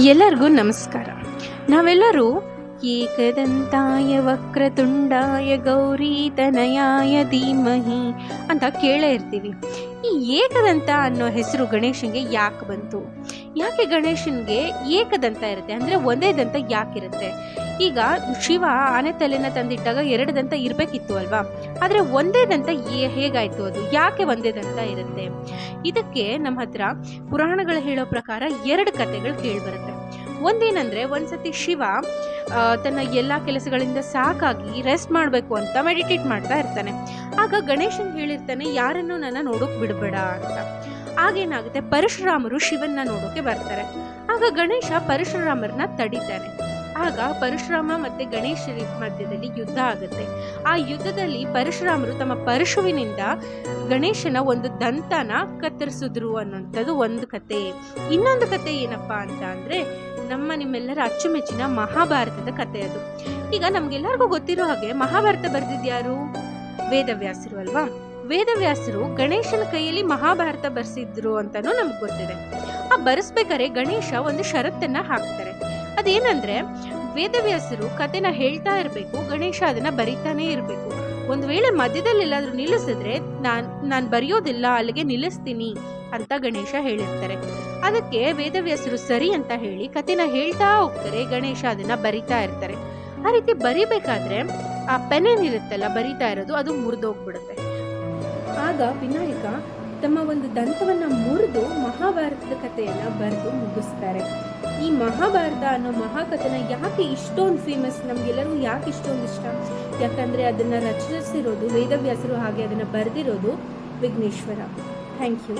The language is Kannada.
ಎಲ್ಲರಿಗೂ ನಮಸ್ಕಾರ. ನಾವೆಲ್ಲರೂ ಏಕದಂತಾಯ ವಕ್ರತುಂಡಾಯ ಗೌರೀತನಯಾಯ ಧೀಮಹಿ ಅಂತ ಕೇಳೇ ಇರ್ತೀವಿ. ಈ ಏಕದಂತ ಅನ್ನೋ ಹೆಸರು ಗಣೇಶನಿಗೆ ಯಾಕೆ ಬಂತು? ಯಾಕೆ ಗಣೇಶನಿಗೆ ಏಕದಂತ ಇರುತ್ತೆ ಅಂದರೆ ಒಂದೇ ದಂತ ಯಾಕಿರುತ್ತೆ? ಈಗ ಶಿವ ಆನೆ ತಲೆನ ತಂದಿಟ್ಟಾಗ ಎರಡು ದಂತ ಇರಬೇಕಿತ್ತು ಅಲ್ವಾ, ಆದರೆ ಒಂದೇ ದಂತ ಹೇಗಾಯಿತು? ಅದು ಯಾಕೆ ಒಂದೇ ದಂತ ಇರುತ್ತೆ? ಇದಕ್ಕೆ ನಮ್ಮ ಹತ್ರ ಪುರಾಣಗಳು ಹೇಳೋ ಪ್ರಕಾರ ಎರಡು ಕಥೆಗಳು ಕೇಳಿಬರುತ್ತೆ. ಒಂದೇನಂದರೆ, ಒಂದ್ಸತಿ ಶಿವ ತನ್ನ ಎಲ್ಲ ಕೆಲಸಗಳಿಂದ ಸಾಕಾಗಿ ರೆಸ್ಟ್ ಮಾಡಬೇಕು ಅಂತ ಮೆಡಿಟೇಟ್ ಮಾಡ್ತಾ ಇರ್ತಾನೆ. ಆಗ ಗಣೇಶನ್ ಹೇಳಿರ್ತಾನೆ, ಯಾರನ್ನು ನನ್ನ ನೋಡೋಕೆ ಬಿಡಬೇಡ ಅಂತ. ಆಗೇನಾಗುತ್ತೆ, ಪರಶುರಾಮರು ಶಿವನ್ನ ನೋಡೋಕೆ ಬರ್ತಾರೆ. ಆಗ ಗಣೇಶ ಪರಶುರಾಮರನ್ನ ತಡಿತಾನೆ. ಆಗ ಪರಶುರಾಮ ಮತ್ತು ಗಣೇಶರ ಮಧ್ಯದಲ್ಲಿ ಯುದ್ಧ ಆಗುತ್ತೆ. ಆ ಯುದ್ಧದಲ್ಲಿ ಪರಶುರಾಮರು ತಮ್ಮ ಪರಶುವಿನಿಂದ ಗಣೇಶನ ಒಂದು ದಂತನ ಕತ್ತರಿಸಿದ್ರು ಅನ್ನೋಂಥದ್ದು ಒಂದು ಕತೆ. ಇನ್ನೊಂದು ಕತೆ ಏನಪ್ಪ ಅಂತ ಅಂದರೆ, ನಿಮ್ಮೆಲ್ಲರ ಅಚ್ಚುಮೆಚ್ಚಿನ ಮಹಾಭಾರತದ ಕತೆ ಅದು. ಈಗ ನಮ್ಗೆಲ್ಲರಿಗೂ ಗೊತ್ತಿರೋ ಹಾಗೆ ಮಹಾಭಾರತ ಬರೆದಿದ್ಯಾರು? ವೇದವ್ಯಾಸರು ಅಲ್ವಾ? ವೇದವ್ಯಾಸರು ಗಣೇಶನ ಕೈಯಲ್ಲಿ ಮಹಾಭಾರತ ಬರ್ಸಿದ್ರು ಅಂತಾನೂ ನಮ್ಗೆ ಗೊತ್ತಿದೆ. ಆ ಬರೆಸ್ಬೇಕಾದ್ರೆ ಗಣೇಶ ಒಂದು ಷರತ್ತನ್ನ ಹಾಕ್ತಾರೆ. ಅದೇನಂದ್ರೆ, ವೇದವ್ಯಾಸರು ಕತೆನ ಹೇಳ್ತಾ ಇರಬೇಕು, ಗಣೇಶ ಅದನ್ನ ಬರಿತಾನೇ ಇರಬೇಕು. ಒಂದು ವೇಳೆ ಮಧ್ಯದಲ್ಲಿ ಎಲ್ಲಾದ್ರೂ ನಿಲ್ಲಿಸಿದ್ರೆ ನಾನು ಬರೆಯೋದಿಲ್ಲ, ಅಲ್ಲಿಗೆ ನಿಲ್ಲಿಸ್ತೀನಿ ಅಂತ ಗಣೇಶ ಹೇಳಿರ್ತಾರೆ. ಅದಕ್ಕೆ ವೇದವ್ಯಾಸರು ಸರಿ ಅಂತ ಹೇಳಿ ಕತೆನ ಹೇಳ್ತಾ ಹೋಗ್ತಾರೆ. ಗಣೇಶ ಅದನ್ನ ಬರಿತಾ ಇರ್ತಾರೆ. ಆ ರೀತಿ ಬರಿಬೇಕಾದ್ರೆ ಆ ಪೆನ್ ಏನಿರುತ್ತಲ್ಲ ಬರಿತಾ ಇರೋದು, ಅದು ಮುರಿದೋಗ್ಬಿಡುತ್ತೆ. ಆಗ ವಿನಾಯಕ ತಮ್ಮ ಒಂದು ದಂತವನ್ನ ಮುರಿದು ಮಹಾಭಾರತದ ಕಥೆಯನ್ನ ಬರೆದು ಮುಗಿಸ್ತಾರೆ. ಈ ಮಹಾಭಾರತ ಅನ್ನೋ ಮಹಾಕಥನ ಯಾಕೆ ಇಷ್ಟೊಂದು ಫೇಮಸ್, ನಮ್ಗೆಲ್ಲರೂ ಯಾಕೆ ಇಷ್ಟೊಂದು ಇಷ್ಟ? ಯಾಕಂದ್ರೆ ಅದನ್ನ ರಚಿಸಿರೋದು ವೇದವ್ಯಾಸರು, ಹಾಗೆ ಅದನ್ನ ಬರೆದಿರೋದು ವಿಘ್ನೇಶ್ವರ. Thank you.